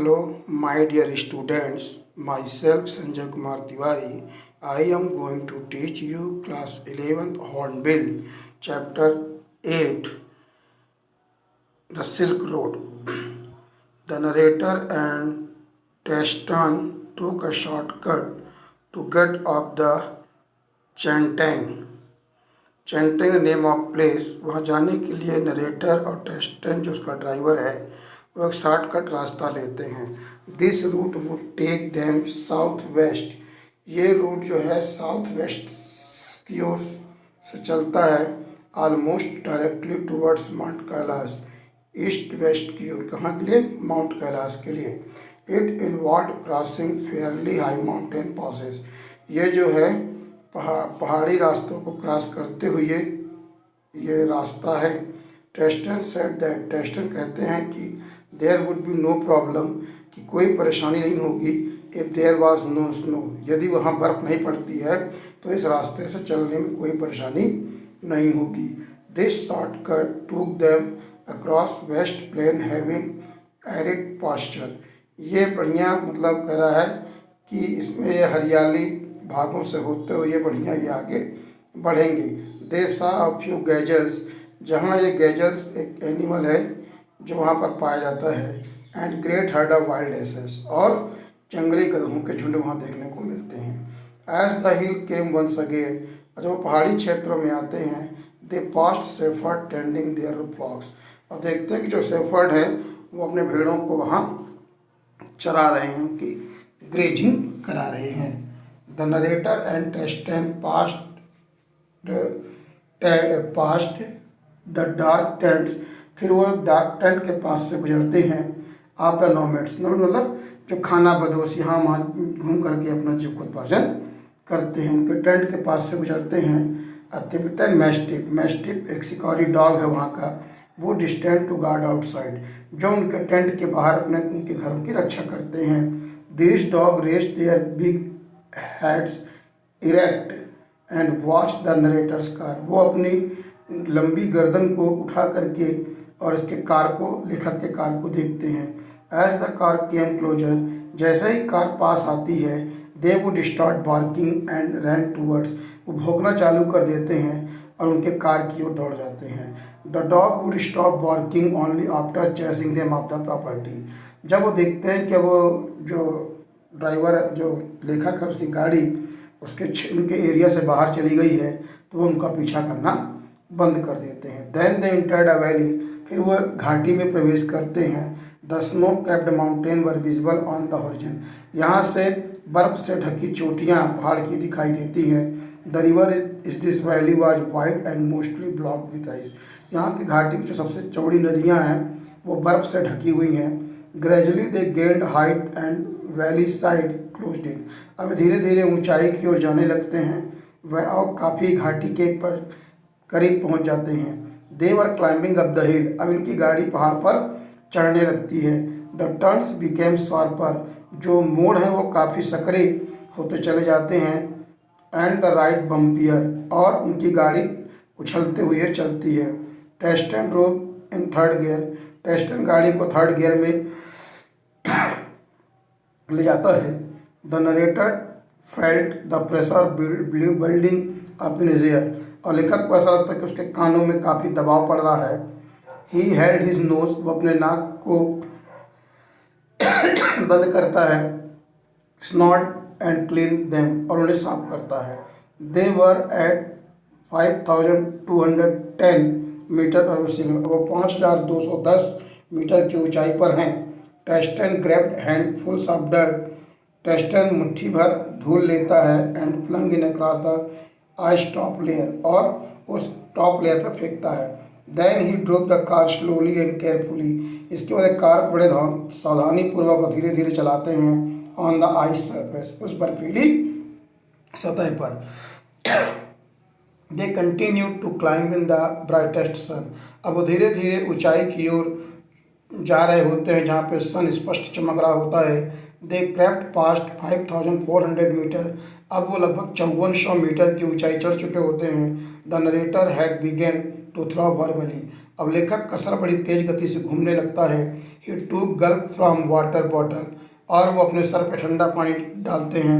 Hello, my dear students. Myself Sanjay Kumar Tiwari. I am going to teach you class 11th Hornbill, chapter 8, The Silk Road. The narrator and Teston took a shortcut to get up the Chantang. Chanting name of place, वहाँ जाने के लिए narrator और टेस्टन जो उसका driver है वो एक शॉर्टकट रास्ता लेते हैं। This route would take them south west, ये रूट जो है साउथ वेस्ट की ओर से चलता है, almost directly towards Mount Kailash, east west की ओर। कहाँ के लिए? माउंट कैलाश के लिए। It involve crossing fairly high mountain passes, ये जो है पहाड़ी रास्तों को क्रॉस करते हुए ये रास्ता है। टेस्टन सेड दैट, टेस्टन कहते हैं कि there would be no problem, कि कोई परेशानी नहीं होगी, if there was no snow, यदि वहाँ बर्फ़ नहीं पड़ती है तो इस रास्ते से चलने में कोई परेशानी नहीं होगी। This shortcut took them across vast plain having arid pasture, ये बढ़िया मतलब कह रहा है कि इसमें ये हरियाली भागों से होते हुए बढ़िया ये आगे बढ़ेंगे। दे सा अ फ्यू गैजल्स, जहाँ ये गैजल्स एक एनिमल है जो वहाँ पर पाया जाता है, and great herd of wild asses, और जंगली गधों के झुंड वहाँ देखने को मिलते हैं। As the hill came once again, जब वो पहाड़ी क्षेत्रों में आते हैं, they passed shepherd tending their flocks, और देखते हैं कि जो शेफर्ड हैं वो अपने भेड़ों को वहाँ चरा रहे हैं, उनकी ग्रेजिंग करा रहे हैं। The narrator and Teston passed the dark tents, फिर वो डार्क टेंट के पास से गुजरते हैं। आप द नोमैड्स, नोमैड मतलब जो खाना बदोश यहाँ वहाँ घूम करके अपना जीविकोपार्जन करते हैं, उनके टेंट के पास से गुजरते हैं। तिब्बतन मैस्टिफ, मैस्टिफ एक शिकारी डॉग है वहाँ का, वो डिस्टेंट टू गार्ड आउटसाइड, जो उनके टेंट के बाहर अपने उनके घरों की रक्षा करते हैं। This dog rest their big heads erect and watch the narrator's car, वो अपनी लंबी गर्दन को उठा करके और इसके कार को, लेखक के कार को देखते हैं। As the car came closer, जैसे ही कार पास आती है, they would start barking and run towards, वो भौंकना चालू कर देते हैं और उनके कार की ओर दौड़ जाते हैं। The dog would stop barking only after chasing them of the property, जब वो देखते हैं कि वो जो ड्राइवर जो लेखक है उसकी गाड़ी उसके उनके एरिया से बाहर चली गई है तो वो उनका पीछा करना बंद कर देते हैं। Then they entered a valley, फिर वो घाटी में प्रवेश करते हैं। The snow capped mountain were visible on the horizon, यहाँ से बर्फ़ से ढकी चोटियाँ पहाड़ की दिखाई देती हैं। The river is this valley was wide and mostly blocked with ice, यहाँ की घाटी की जो सबसे चौड़ी नदियाँ हैं वो बर्फ़ से ढकी हुई हैं। Gradually they gained height and valley side closed in, अब धीरे धीरे ऊंचाई की ओर जाने लगते हैं वह और काफ़ी घाटी के पर करीब पहुंच जाते हैं। They were climbing up the hill, अब इनकी गाड़ी पहाड़ पर चढ़ने लगती है। द टर्न्स बिकेम शार्पर, जो मोड़ हैं वो काफ़ी सकरे होते चले जाते हैं। एंड द राइड बम्पियर, और उनकी गाड़ी उछलते हुए चलती है। टेस्टन ड्रोव इन थर्ड गियर, टेस्टन गाड़ी को थर्ड गियर में ले जाता है। The narrator felt the pressure building up in his year, और लेखक को ऐसा लगता है कि उसके कानों में काफ़ी दबाव पड़ रहा है। ही हेल्ड हिज नोज, वो अपने नाक को बंद करता है। स्नॉट एंड क्लीन देम, और उन्हें साफ करता है। दे वर एट 5210 मीटर, वो 5210 मीटर की ऊंचाई पर हैं। Tsetan grabbed handfuls of dirt, Tsetan मुट्ठी भर धूल लेता है। And flung in across the ice top layer, और उस टॉप लेयर पर फेंकता है। Then he drove the car slowly and carefully, इसके बाद कार को बड़े सावधानी पूर्वक और धीरे धीरे चलाते हैं। ऑन द आइस सरफेस, उस बर्फीली सतह पर। They continue to climb in the brightest sun, अब वो धीरे धीरे ऊंचाई की ओर जा रहे होते हैं जहाँ पे सन स्पष्ट चमक रहा होता है। दे क्रेप्ट पास्ट 5400 मीटर, अब वो लगभग 5400 मीटर की ऊंचाई चढ़ चुके होते हैं। The narrator had begun to throw verbally. अब लेखक कसर बड़ी तेज गति से घूमने लगता है। ही टूक गल्प फ्रॉम वाटर बॉटल, और वो अपने सर पे ठंडा पानी डालते हैं।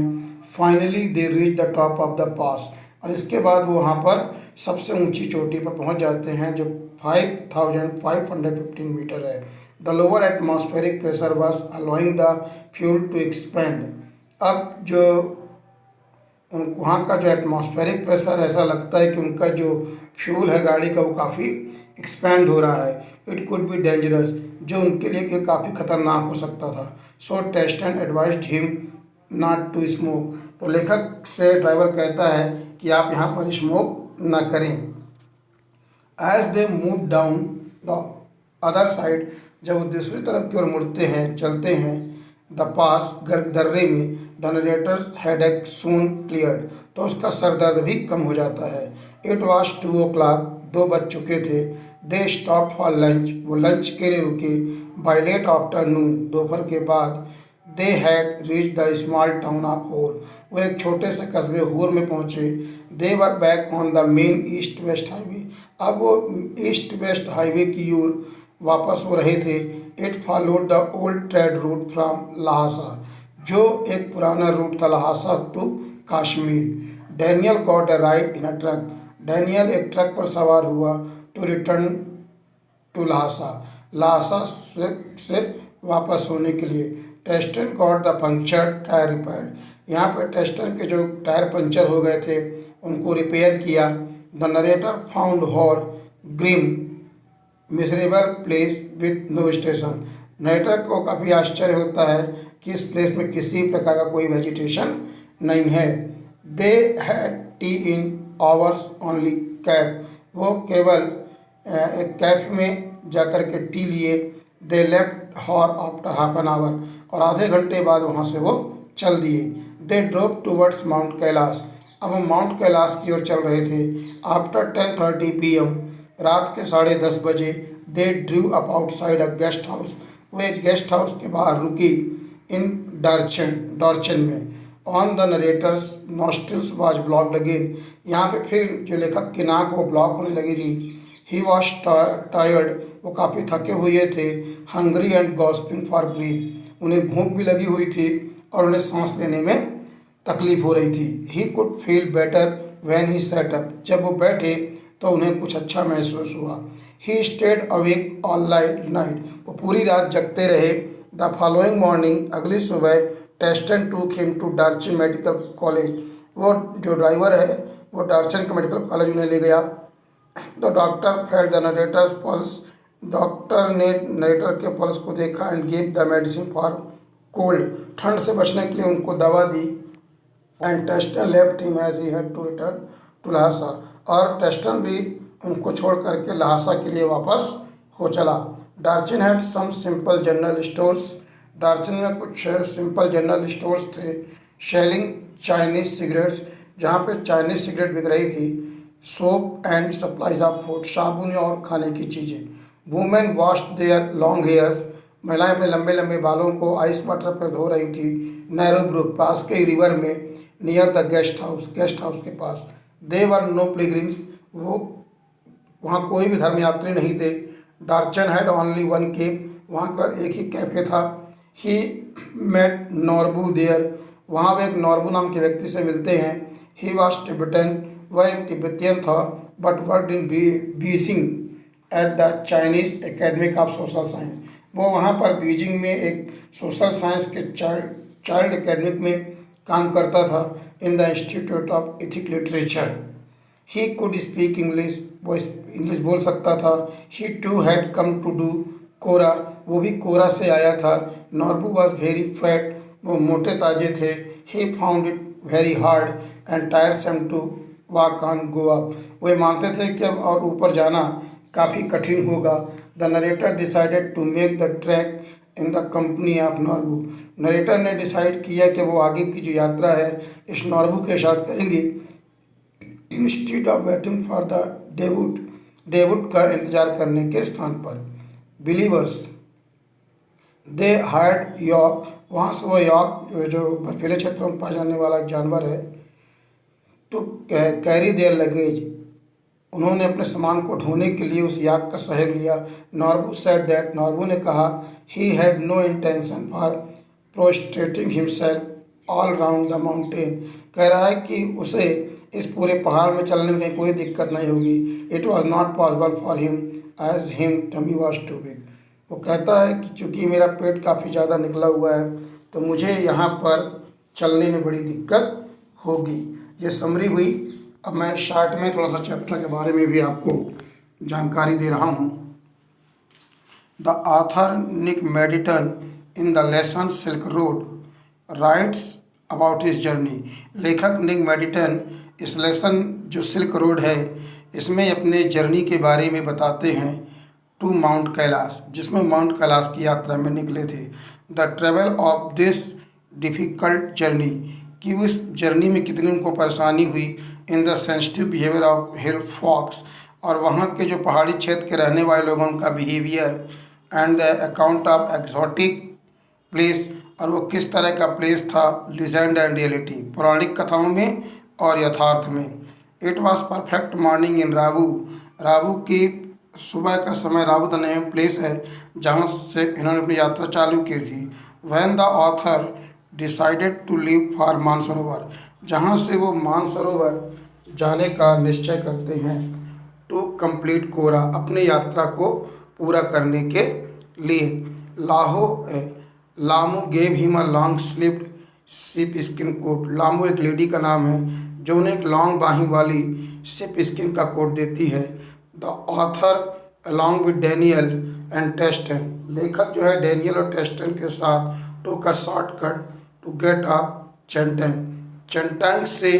Finally they reach the top of the pass, और इसके बाद वो वहाँ पर सबसे ऊंची चोटी पर पहुँच जाते हैं जो 5515 मीटर है। The lower atmospheric pressure was allowing the fuel to expand. अब जो वहाँ का जो एटमॉस्फेरिक प्रेशर, ऐसा लगता है कि उनका जो फ्यूल है गाड़ी का वो काफ़ी एक्सपेंड हो रहा है। इट कुड बी डेंजरस, जो उनके लिए काफ़ी खतरनाक हो सकता था। So Teston advised him not to smoke. तो लेखक से ड्राइवर कहता है कि आप यहाँ पर स्मोक ना करें। As they move down the other side, जब वो दूसरी तरफ की ओर मुड़ते हैं, चलते हैं, द पास दर्रे में, the narrator's headache soon cleared, तो उसका सर दर्द भी कम हो जाता है। इट वॉज 2 o'clock, 2 बज चुके थे। दे स्टॉप फॉर लंच, वो लंच के लिए रुके। बाय लेट आफ्टरनून, दोपहर के बाद। They had reach the small town of Hor, वो एक छोटे से कस्बे होर में पहुँचे। They were back on the main east west highway, अब वो ईस्ट वेस्ट हाईवे की ओर वापस हो रहे थे। It followed the old trade route from Lhasa, जो एक पुराना रूट था Lhasa to Kashmir. Daniel got a ride in a truck, Daniel एक ट्रक पर सवार हुआ। To return to Lhasa, Lhasa से वापस होने के लिए। Teston got the puncture tyre repair, यहाँ पर टेस्टन के जो टायर पंचर हो गए थे उनको रिपेयर किया। The narrator found Hor grim miserable place with no station, narrator को काफ़ी आश्चर्य होता है कि इस प्लेस में किसी प्रकार का कोई वेजिटेशन नहीं है। They had tea in hours only cafe, वो केवल एक कैफ में जाकर के टी लिए। They left Hor after half an hour, और आधे घंटे बाद वहाँ से वो चल दिए। They drove towards mount Kailash, अब हम माउंट कैलाश की ओर चल रहे थे। आफ्टर 10:30 PM, रात के 10:30 बजे। दे Drew up outside a guest house, वो एक गेस्ट हाउस के बाहर रुकी। इन डॉर्चन में। On the narrator's nostrils was blocked again, यहाँ पे फिर जो लेखक की नाक वो ब्लॉक होने लगी थी। ही वॉज टायर्ड, वो काफ़ी थके हुए थे। Hungry and gasping for breath, उन्हें भूख भी लगी हुई थी और उन्हें सांस लेने में तकलीफ हो रही थी। He could feel better when he set up, जब वो बैठे तो उन्हें कुछ अच्छा महसूस हुआ। He stayed awake all night, वो पूरी रात जगते रहे। द फॉलोइंग मॉर्निंग, अगली सुबह, Tsetan took him to Darchen medical college, वो जो ड्राइवर है वो डार्चन के मेडिकल कॉलेज उन्हें ले गया। The doctor felt the narrator's pulse, doctor ने नरेटर के पल्स को देखा। And give the medicine for cold, ठंड से बचने के लिए उनको दवा दी। And Tsetan left him as he had to return to Lhasa, और टेस्टन भी उनको छोड़ करके लहासा के लिए वापस हो चला। Darchen had some simple general stores, Darchen में कुछ सिंपल जनरल स्टोर्स थे। शेलिंग चाइनीज सिगरेट्स, जहाँ पे चाइनीज सिगरेट बिक रही थी। Soap and supplies of food, साबुन और खाने की चीज़ें। Women washed their long hairs, महिलाएं अपने लंबे लंबे बालों को आइस वाटर पर धो रही थी। नैरो ब्रुक, पास के रिवर में। नियर द गेस्ट हाउस के पास। दे वर नो पिलग्रिम्स, वो वहाँ कोई भी धर्मयात्री नहीं थे। Darchen had only one cap, वहाँ का एक ही कैफे था। ही मेट नॉर्बू देयर, वहाँ वे एक नॉर्बू नाम के व्यक्ति से मिलते हैं। ही वॉज टिबेटन, वह एक तिब्बतियन था। But worked in Beijing at the Chinese academic of social science, वो वहाँ पर बीजिंग में एक सोशल साइंस के चाइल्ड एकेडमिक में काम करता था। In the institute of ethic literature. He could speak English, वो इंग्लिश बोल सकता था। He too had come to do kora, वो भी कोरा से आया था। नॉर्बू वॉज वेरी फैट, वो मोटे ताजे थे। He found it very hard and tiresome to walk on go up, वे मानते थे कि अब और ऊपर जाना काफ़ी कठिन होगा। The narrator decided to make the track in the company of Norbu, narrator ने डिसाइड किया कि वो आगे की जो यात्रा है इस नॉर्बू के साथ करेंगे। Institute of waiting for the डेवुड का इंतजार करने के स्थान पर। बिलीवर्स दे हायर्ड यॉक, वहाँ से वो यॉक जो बर्फीले क्षेत्रों में पाया जाने वाला एक जानवर है, तो कैरी देयर लगेज, उन्होंने अपने सामान को ढोने के लिए उस याक का सहयोग लिया। नॉर्बू सेड दैट, नॉर्बू ने कहा, he had no intention for prostrating himself all round the mountain. कह रहा है कि उसे इस पूरे पहाड़ में चलने में कोई दिक्कत नहीं होगी। It was not possible for him as his tummy was too big. वो कहता है कि चूँकि मेरा पेट काफ़ी ज़्यादा निकला हुआ है तो मुझे यहाँ पर चलने में बड़ी दिक्कत होगी। ये समरी हुई। अब मैं शार्ट में थोड़ा सा चैप्टर के बारे में भी आपको जानकारी दे रहा हूँ। The author Nick Middleton in the lesson Silk Road writes about his journey. लेखक निक मेडिटन इस लेसन जो सिल्क रोड है इसमें अपने जर्नी के बारे में बताते हैं। टू माउंट कैलाश, जिसमें माउंट कैलाश की यात्रा में निकले थे। The travel of this difficult journey, कि उस जर्नी में कितनी उनको परेशानी हुई। In the sensitive behaviour of hill folks, और वहाँ के जो पहाड़ी क्षेत्र के रहने वाले लोगों का behaviour. And the account of exotic place, और वो किस तरह का प्लेस था। लिजेंड एंड रियलिटी, पौराणिक कथाओं में और यथार्थ में। इट वॉज परफेक्ट मॉर्निंग इन राबू, राबू की सुबह का समय राबू द नेम प्लेस है जहाँ से इन्होंने अपनी यात्रा चालू की थी। When the author decided to leave for Mansarovar, जहाँ से वो मानसरोवर जाने का निश्चय करते हैं। टू कंप्लीट कोरा, अपनी यात्रा को पूरा करने के लिए। Lamu gave him a long sleeved sheepskin coat. Lamu एक लेडी का नाम है जो उन्हें एक लॉन्ग बाही वाली सिप स्किन का कोट देती है। The author along with Daniel and Tsetan, लेखक जो है डैनियल और टेस्टन के साथ took a shortcut to get up Chentang, Chentang से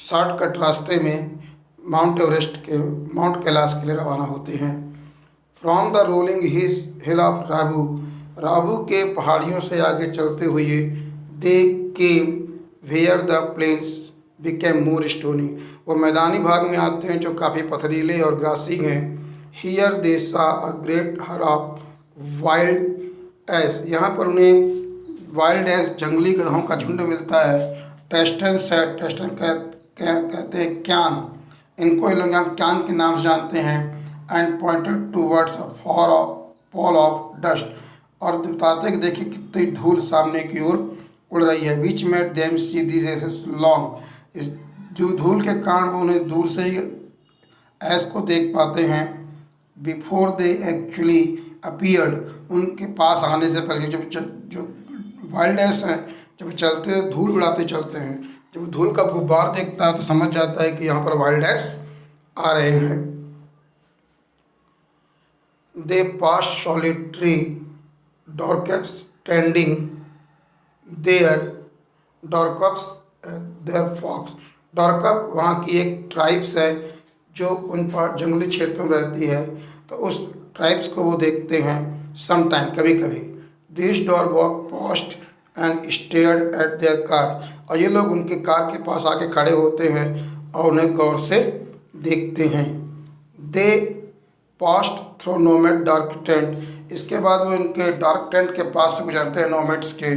शॉर्टकट रास्ते में माउंट कैलाश के लिए रवाना होते हैं। From the rolling hill of Rabu, Rabu के पहाड़ियों से आगे चलते हुए they came where the plains became more stony, वो मैदानी भाग में आते हैं जो काफ़ी पथरीले और ग्रासी हैं। हियर दे सा a great her of wild ass, यहाँ पर उन्हें वाइल्ड एस जंगली गधों का झुंड मिलता है। टेस्टन सेट, टेस्टन कहते हैं क्यान, इनको ये लोग यहाँ क्यान के नाम से जानते हैं। And pointed towards a fall of dust, और बताते हैं कि देखिए कितनी धूल सामने की ओर उड़ रही है। Which made them see this asses long, इस जो धूल के कारण वो उन्हें दूर से ही ऐस को देख पाते हैं। बिफोर दे एक्चुअली अपीयर्ड, उनके पास आने से पहले जो वाइल्ड एस हैं जब चलते धूल उड़ाते चलते हैं, जब धूल का गुब्बार देखता है तो समझ जाता है कि यहाँ पर वाइल्ड एस आ रहे हैं। They pass solitary drokpas standing there, drokpas their flocks, drokpa वहाँ की एक ट्राइब्स है जो उन पर जंगली क्षेत्रों में रहती है, तो उस ट्राइब्स को वो देखते हैं सम टाइम, कभी कभी। This dog walk past and stared at there car, और ये लोग उनके कार के पास आके खड़े होते हैं और उन्हें गौर से देखते हैं। They passed through nomad dark tent, इसके बाद वो इनके डार्क टेंट के पास से गुजरते हैं नोमैड्स के।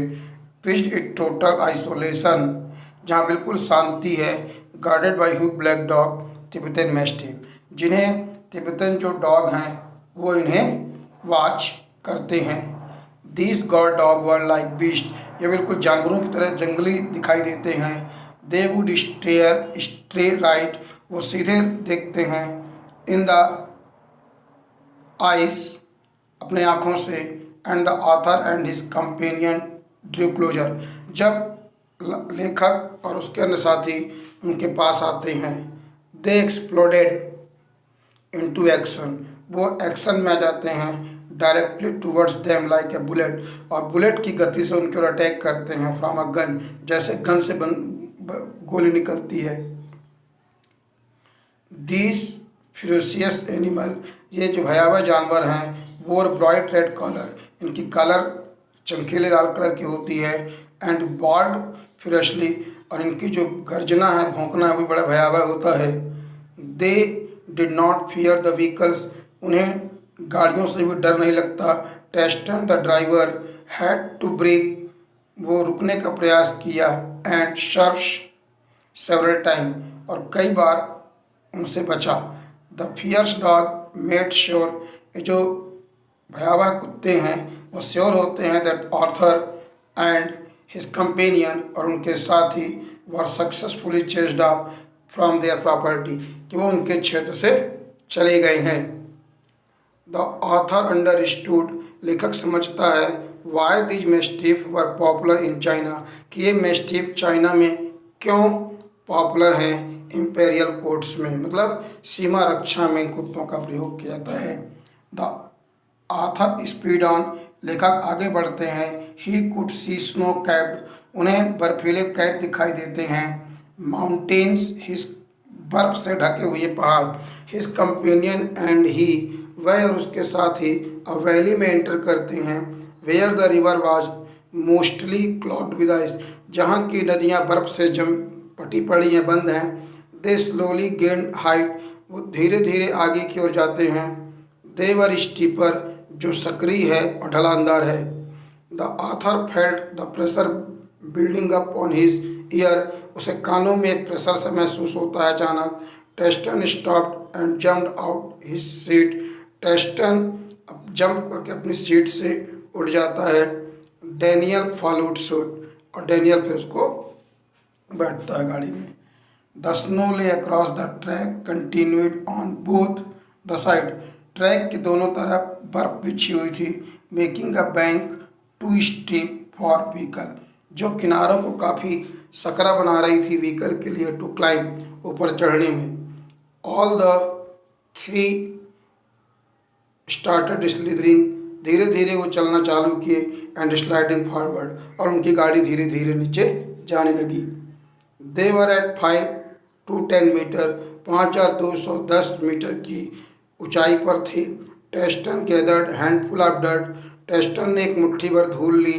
पिच्ड इट टोटल आइसोलेशन, जहाँ बिल्कुल शांति है। Guarded by Hugh black dog Tibetan mastiff, जिन्हें तिब्बतन जो डॉग हैं वो इन्हें वॉच करते हैं। These God dog were like beast, ये बिल्कुल जानवरों की तरह जंगली दिखाई देते हैं। दे वुड स्टे राइट, वो सीधे देखते हैं। इन द आइस, अपने आँखों से। And the author and his companion drew closer, जब लेखक और उसके अन्य साथी उनके पास आते हैं। दे एक्सप्लोडेड इनटू एक्शन, वो एक्शन में आ जाते हैं। Directly towards them like a bullet, और बुलेट की गति से उनके ऊपर अटैक करते हैं। फ्रॉम अ गन, जैसे गन से गोली निकलती है। दीज फ्यूरियस एनिमल, ये जो भयावह जानवर हैं, वोर ब्राइट रेड कलर, इनकी कलर चमकीले लाल कलर की होती है। एंड बॉल्ड फ्यूरियसली, और इनकी जो गर्जना है, भौंकना है, भी बड़ा भयावह होता है। They did not fear the vehicles, उन्हें गाड़ियों से भी डर नहीं लगता। Tsetan the driver had to brake, वो रुकने का प्रयास किया। एंड सर्व्स सेवरल टाइम, और कई बार उनसे बचा। The fierce dog made sure, ये जो भयावह कुत्ते हैं वो श्योर होते हैं that author and his companion, और उनके साथी were successfully chased off from their property, कि वो उनके क्षेत्र से चले गए हैं। द ऑथर अंडरस्टूड, लेखक समझता है why these mastiff were popular in China, कि ये मेस्टिफ चाइना में क्यों पॉपुलर हैं। इम्पेरियल कोर्ट्स में, मतलब सीमा रक्षा में इन कुत्तों का प्रयोग किया जाता है। द ऑथर स्पीड ऑन, लेखक आगे बढ़ते हैं। He could see snow capped, उन्हें बर्फीले कैप दिखाई देते हैं। माउंटेन्स, हिज बर्फ से ढके हुए पहाड़। हिज कंपेनियन एंड ही, वह और उसके साथी अ वैली में एंटर करते हैं। Where the river was mostly clogged with ice, जहाँ की नदियाँ बर्फ से पटी पड़ी हैं, बंद हैं। दे स्लोली गेन हाइट, वो धीरे धीरे आगे की ओर जाते हैं। दे वर स्टीपर, जो सक्रिय है और ढलानदार है। The author felt the pressure building up on his year, उसे कानों में एक प्रेशर से महसूस होता है अचानक। Tsetan stopped and jumped out his seat, Tsetan jump करके अपनी सीट से उठ जाता है। डैनियल फॉलोड सूट, और डैनियल फिर उसको बैठता है गाड़ी में। The snow lay across the track continued on both the side, track के दोनों तरफ बर्फ बिछी हुई थी। Making a bank too steep for vehicle, जो किनारों को काफ़ी सकरा बना रही थी व्हीकल के लिए टू क्लाइंब, ऊपर चढ़ने में। All the three started slithering, धीरे धीरे वो चलना चालू किए। एंड स्लाइडिंग फॉरवर्ड, और उनकी गाड़ी धीरे धीरे नीचे जाने लगी। They were at 5 to 10 metre, 5210 metre की ऊंचाई पर थी। Tsetan gathered handful of dirt, Tsetan ने एक मुट्ठी भर धूल ली।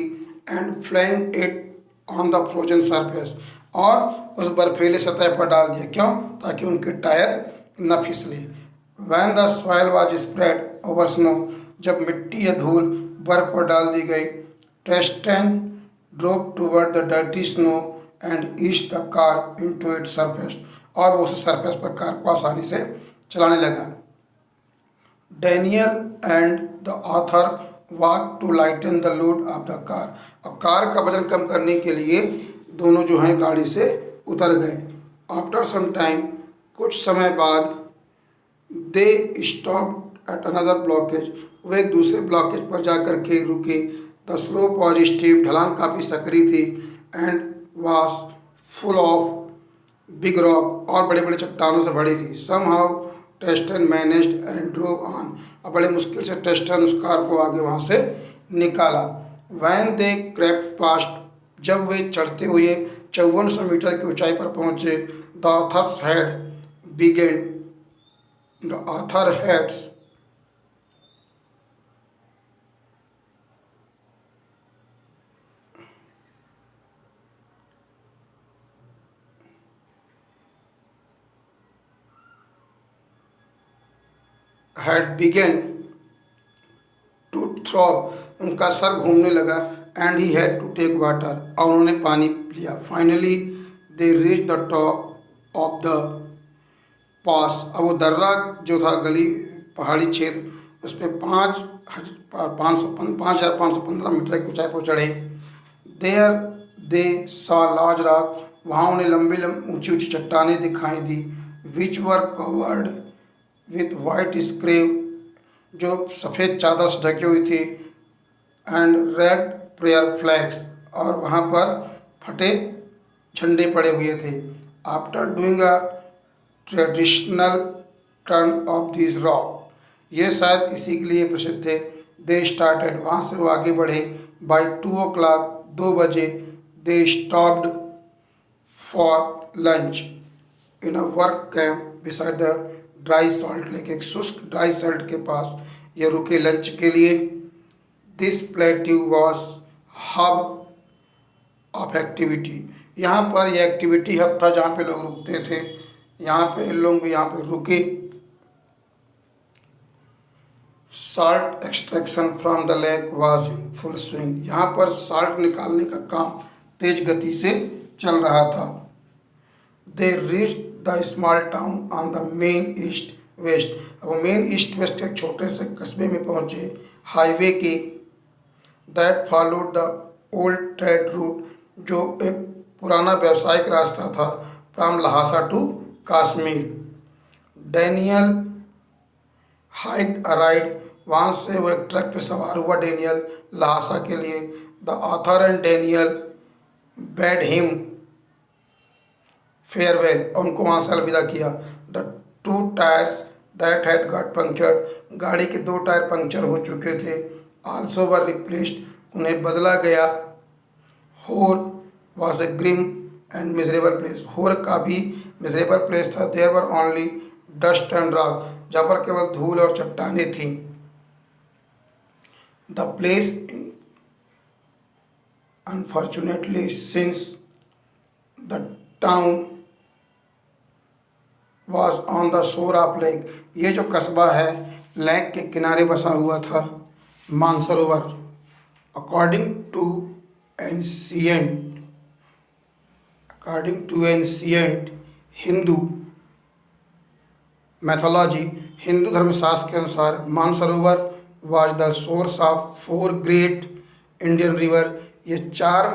And flung it on the frozen surface, और उस बर्फीले सतह पर डाल दिया। क्यों? ताकि उनके टायर न फिसले। When the soil was spread over snow, जब मिट्टी या धूल बर्फ पर डाल दी गई। Tsetan drove toward the dirty snow and eased the car into its surface, और वो उस सरफेस पर कार को आसानी से चलाने लगा। Daniel and the author walk to lighten the load of the car, और कार का वजन कम करने के लिए दोनों जो हैं गाड़ी से उतर गए। आफ्टर सम टाइम, कुछ समय बाद, they stop at another blockage, वे एक दूसरे ब्लॉकेज पर जा कर के रुके। द स्लोप वॉज स्टीप, ढलान काफ़ी सकरी थी। And was full of big rock, और बड़े बड़े चट्टानों से भरी थी। Somehow Tsetan managed and drove on, अब बड़े मुश्किल से टेस्टन उस कार को आगे वहाँ से निकाला। वैन दे क्रेप्ट पास्ट, जब वे चढ़ते हुए 5400 मीटर की ऊंचाई पर पहुँचे। The authors had begun, the author heads had begun to throb, उनका सर घूमने लगा। And he had to take water, और उन्होंने पानी लिया। Finally they reach the top of the pass, अब वो दर्रा जो था, गली पहाड़ी क्षेत्र, उस पर 5515 मीटर की ऊंचाई पर चढ़े। There they saw large rock, वहाँ उन्हें लंबी ऊंची ऊंची चट्टानें दिखाई दी। Which were covered with white scrape, जो सफ़ेद चादर से ढकी हुई थी। एंड रेड प्रेयर फ्लैग्स, और वहाँ पर फटे झंडे पड़े हुए थे। After doing a traditional turn off this rock, ये शायद इसी के लिए प्रसिद्ध थे। दे स्टार्टेड, वहाँ से वो आगे बढ़े। बाई 2 o'clock, 2 बजे, they stopped for lunch in a work camp beside the dry salt lake, एक शुष्क ड्राई सॉल्ट के पास ये रुके लंच के लिए। This plateau was hub of activity, यहाँ पर यह एक्टिविटी हब था जहाँ पे लोग रुकते थे। यहाँ पे लोग भी यहाँ पे रुके। Salt extraction from the lake was in full swing, यहाँ पर साल्ट निकालने का काम तेज गति से चल रहा था। दे reach the small town on the main east waste. अब वो मेन ईस्ट वेस्ट के एक छोटे से कस्बे में पहुंचे। हाईवे की that followed the old trade route, जो एक पुराना व्यावसायिक रास्ता था from Lhasa to Kashmir. Daniel hiked a ride, वहाँ से वो एक ट्रक पे सवार हुआ डेनियल लहासा के लिए। The author and Daniel bad him farewell, उनको वहाँ से अलविदा किया। The two tyres that had got punctured, गाड़ी के 2 टायर पंक्चर हो चुके थे। आल्सो वर रिप्लेस्ड, उन्हें बदला गया। Hor was a grim and miserable place, Hor का भी मिजरेबल प्लेस था। There were only dust and rock, जहाँ पर केवल धूल और चट्टानें थीं। The place unfortunately since the town was on the shore of lake, ये जो कस्बा है लेक के किनारे बसा हुआ था, Mansarovar. According to ancient Hindu mythology, Hindu धर्मशास्त्र के अनुसार Mansarovar was the source of 4 great Indian river, ये 4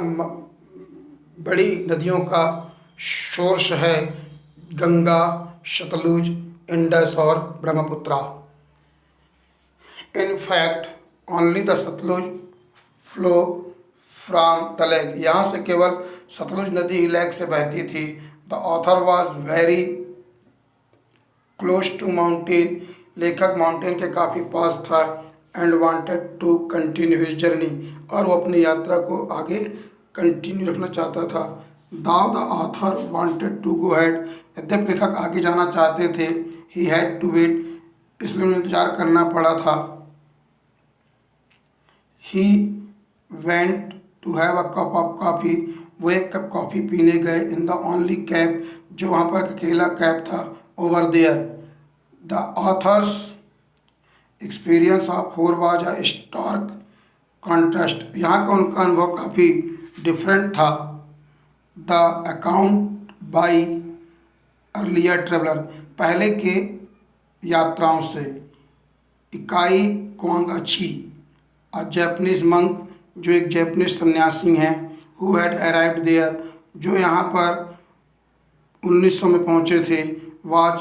बड़ी नदियों का सोर्स है, गंगा, सतलुज, इंडस और Brahmaputra. In fact only the Sutlej flow from the lake, यहाँ से केवल सतलुज नदी ही लेक से बहती थी। The author was very close to mountain, लेखक माउंटेन के काफ़ी पास था। And wanted to continue his journey, और वो अपनी यात्रा को आगे कंटिन्यू रखना चाहता था। Though the author wanted to go head, यद्यपि लेखक आगे जाना चाहते थे। ही हैड टू वेट, इसलिए उन्हें इंतजार करना पड़ा था। He went to have a cup of coffee, वो एक कप कॉफ़ी पीने गए। इन द ओनली कैब, जो वहाँ पर अकेला कैब था, over there. The author's experience of Hor was a stark contrast, यहाँ का उनका अनुभव काफ़ी डिफरेंट था। The account by earlier traveller, पहले के यात्राओं से। इकाई क्वांगाची, अ जैपनीज मंक, जो एक जैपनीज सन्यासी हैं। हु हैड अराइव्ड देयर, जो यहाँ पर 1900 में पहुँचे थे। Was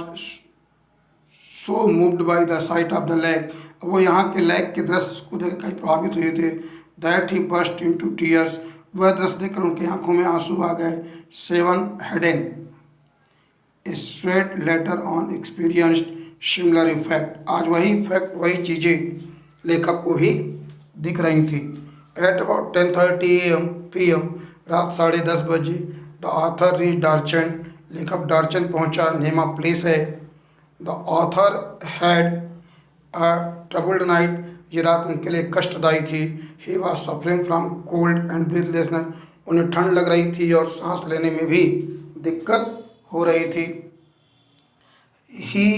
so moved by the site of the lake, वो यहाँ के लेक के दृश्य को देख कहीं प्रभावित हुए थे। That he burst into tears, वह दृश्य देखकर उनकी आंखों में आंसू आ गए। 7 Hayden A sweat later on experienced similar effect, आज वही इफेक्ट, वही चीज़ें लेखक को भी दिख रही थी। एट अबाउट 10:30 PM, रात 10:30 बजे। द ऑथर रीच डार्चन, लेखक डार्चन पहुंचा, नेमा प्लेस है। The author had a troubled night, ये रात उनके लिए कष्टदायी थी। He was suffering from cold and breathlessness, उन्हें ठंड लग रही थी और सांस लेने में भी दिक्कत हो रही थी। He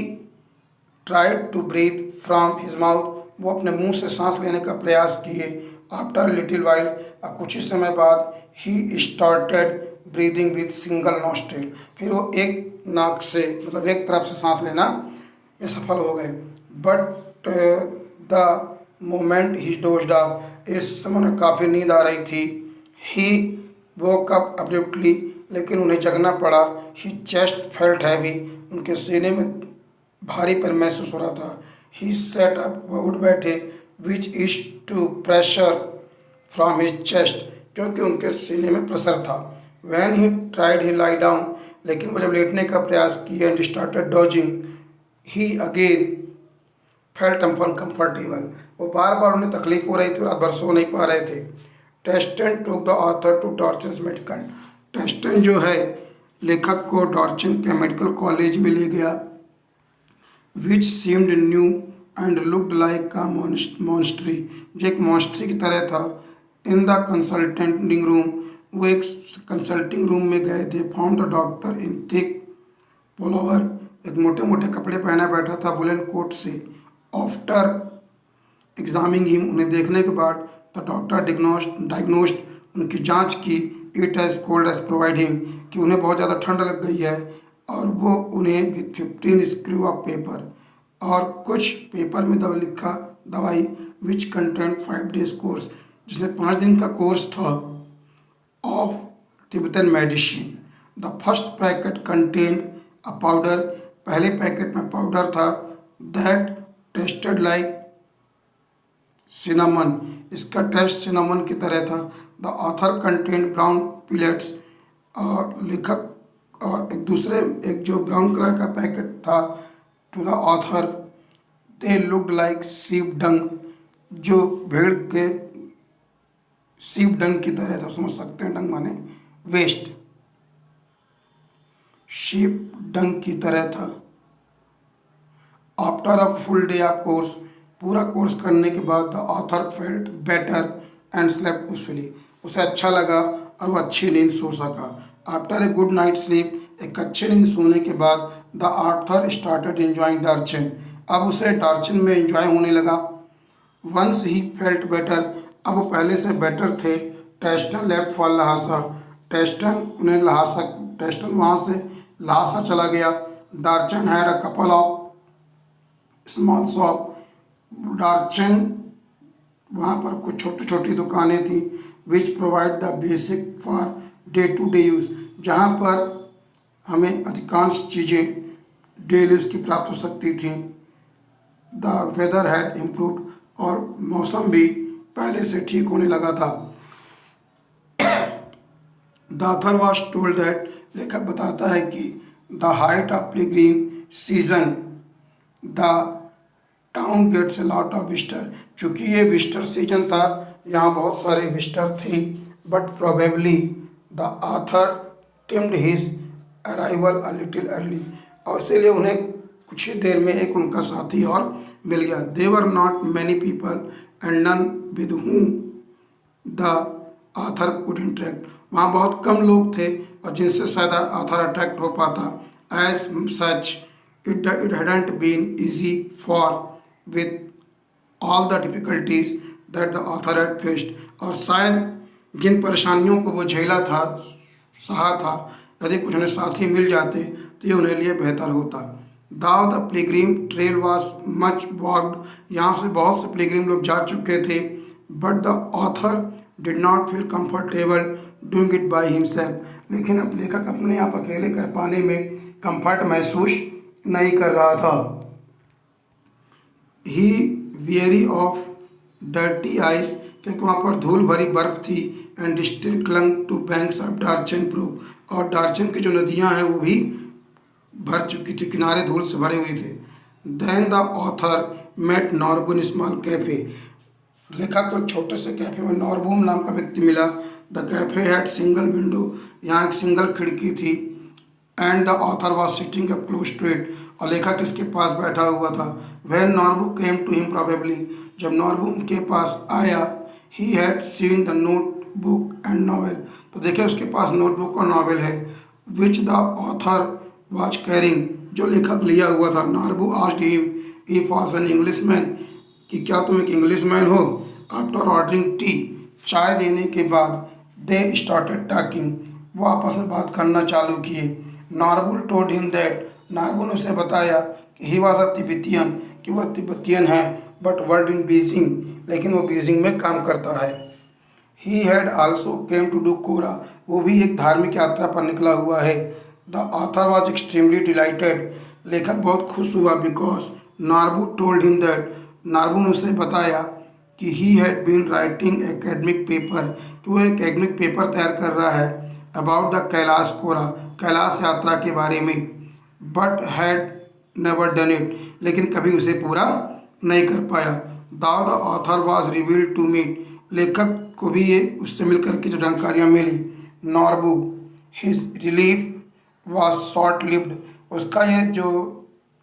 tried to breathe from his mouth, वो अपने मुंह से सांस लेने का प्रयास किए। आफ्टर लिटिल वाइल, कुछ ही समय बाद, he started breathing with single nostril, फिर वो एक नाक से, मतलब एक तरफ से सांस लेना में सफल हो गए। But the moment he dozed of, इस समय उन्हें काफ़ी नींद आ रही थी। ही वोक अप अब्रप्टली, लेकिन उन्हें जगना पड़ा। ही चेस्ट फेल्ट हैवी, उनके सीने में भारीपन महसूस हो रहा था। ही सेट अप, वह उठ बैठे। Which is to pressure from his chest, क्योंकि उनके सीने में प्रेशर था। When he tried he lie down, लेकिन वो जब लेटने का प्रयास किया, and started dozing, he again felt uncomfortable, वो बार बार उन्हें तकलीफ हो रही थी, रात भर सो नहीं पा रहे थे। Tsetan took the author to Darchen's medical, Tsetan जो है लेखक को डॉर्चन के मेडिकल कॉलेज में ले गया। Which seemed new and looked like a monastery, जो एक मॉन्स्ट्री की तरह था। इन द कंसल्टेंटिंग रूम, वो एक कंसल्टिंग रूम में गए। They found the doctor in thick pullover, एक मोटे मोटे कपड़े पहना बैठा था वुलन कोट से। आफ्टर एग्जामिंग हिम, उन्हें देखने के बाद, द डॉक्टर डायग्नोस्ड, उनकी जांच की। It as cold as provide him, कि उन्हें बहुत ज़्यादा ठंड लग गई है, और वो उन्हें विथ 15 स्क्रू ऑफ पेपर, और कुछ पेपर में दवाई विच कंटेंट 5 days कोर्स, जिसमें 5 दिन का कोर्स था of Tibetan medicine. The first packet content a powder, पहले पैकेट में पाउडर था, दैट टेस्टेड लाइक सिनामन, इसका टेस्ट सिनामन की तरह था। The author content brown pellets, और लेखक और एक जो ब्राउन कलर का पैकेट था to the author, they looked like sheep dung, जो भेड़ के सीप डंग की तरह था, समझ सकते हैं, डंग माने वेस्ट, शीप डंग की तरह था। After a full day of course, पूरा कोर्स करने के बाद the author felt better and slept peacefully, उसे अच्छा लगा और वो अच्छी नींद सो सका। After a good night sleep, एक अच्छी नींद सोने के बाद द ऑथर स्टार्टेड एंजॉइंग दार्चन, अब उसे दार्चन में एंजॉय होने लगा। वंस ही फेल्ट बेटर, अब वो पहले से बेटर थे। Tsetan left for Lhasa, Tsetan वहाँ से लहासा चला गया। Darchen had a couple of small shop, Darchen वहाँ पर कुछ छोटी छोटी दुकानें थी, which provide the basic for day to day use, जहाँ पर हमें अधिकांश चीज़ें डेली यूज़ की प्राप्त हो सकती थी। द वेदर हैड इम्प्रूव्ड, और मौसम भी पहले से ठीक होने लगा था। The author was told that, लेखक बताता है कि the height of pilgrim season the town gets a lot of visitor, चूँकि ये विजिटर सीजन था, यहाँ बहुत सारे विजिटर थे। But probably the author timed his arrival a little early, और इसीलिए उन्हें कुछ ही देर में एक उनका साथी और मिल गया। They were not many people and none with whom the author could interact, वहाँ बहुत कम लोग थे और जिनसे शायद ऑथर अट्रैक्ट हो पाता। As such it hadn't been easy for with all the difficulties that the author had faced, और शायद जिन परेशानियों को वो झेला था, सहा था, यदि कुछ उन्हें साथी मिल जाते तो ये उन्हें लिए बेहतर होता। दाव the Pilgrim trail was much walked, यहाँ से बहुत से पिलग्रिम लोग जा चुके थे। But the author did not feel comfortable doing it by himself, लेकिन अब लेखक अपने आप अकेले कर पाने में कंफर्ट महसूस नहीं कर रहा था। He very of dirty ice, क्योंकि वहाँ पर धूल भरी बर्फ थी। And still clung to banks of Darchen proof, और डार्चन की जो नदियाँ हैं वो भी भर चुकी थी, किनारे धूल से भरे हुए थे। Then the author met Norbu in small cafe, लेखक को एक छोटे से कैफे में नॉर्बून नाम का व्यक्ति मिला। The cafe had single window, यहाँ एक सिंगल खिड़की थी। And the author was sitting up close to it, और लेखक इसके पास बैठा हुआ था। When Norbu came to him probably, जब नॉर्बू उनके पास आया, he had seen the notebook and novel, तो देखे उसके पास नोटबुक और नॉवेल है। Which the author was carrying, जो लेखक लिया हुआ था। Norbu asked him if was an English man, कि क्या तुम एक इंग्लिश मैन हो। आफ्टर ऑर्डरिंग टी, चाय देने के बाद, दे स्टार्टेड टॉकिंग, वो आपस में बात करना चालू किए। नॉर्बुल टोल्ड हिम दैट, नॉर्बुल ने उसे बताया कि ही वॉज अ तिब्बतियन, कि वह तिब्बतियन है, बट वर्ड इन बीजिंग, लेकिन वो बीजिंग में काम करता है। He had also came to do kora, वो भी एक धार्मिक यात्रा पर निकला हुआ है। The author was extremely delighted, लेखक बहुत खुश हुआ, because Norbu told him that, Norbu ने उसे बताया कि he had been writing academic paper, कि वो एक एकेडमिक पेपर तैयार कर रहा है about the Kailash kora, Kailash यात्रा के बारे में। But had never done it, लेकिन कभी उसे पूरा नहीं कर पाया। Though the author was relieved to meet, लेखक को भी ये उससे मिलकर के जो जानकारियाँ मिली। Norbu his relief was short lived, उसका ये जो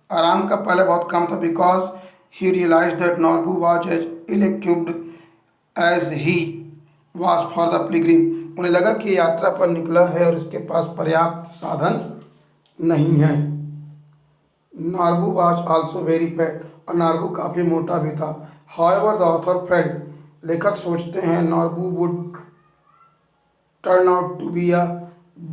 आराम का पहले बहुत कम था, because he realise that Norbu was as ill equipped as he was for the pilgrim, उन्हें लगा कि यात्रा पर निकला है और उसके पास पर्याप्त साधन नहीं है। Norbu was also very fat, और नॉर्बू काफ़ी मोटा भी था। हाउएवर द ऑथर फेल्ट, लेखक सोचते हैं Norbu would turn out to be a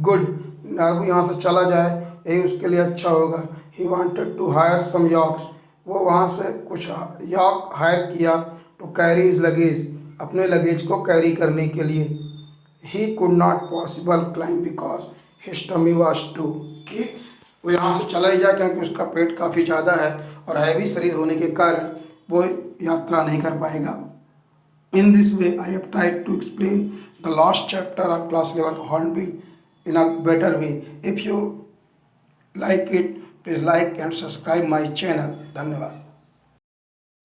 good, Norbu यहाँ से चला जाए यही उसके लिए अच्छा होगा। He wanted to hire some yaks, वो वहाँ से कुछ याक हायर किया टू कैरी इज लगेज, अपने लगेज को कैरी करने के लिए। He could not possible climb because his tummy was too, कि वो यहाँ से चला ही जाए क्योंकि उसका पेट काफ़ी ज़्यादा है और हैवी शरीर होने के कारण वो यात्रा नहीं कर पाएगा। In this way, I have tried to explain the last chapter of class 11 Hornbill in a better way. If you like it, please like and subscribe my channel. धन्यवाद।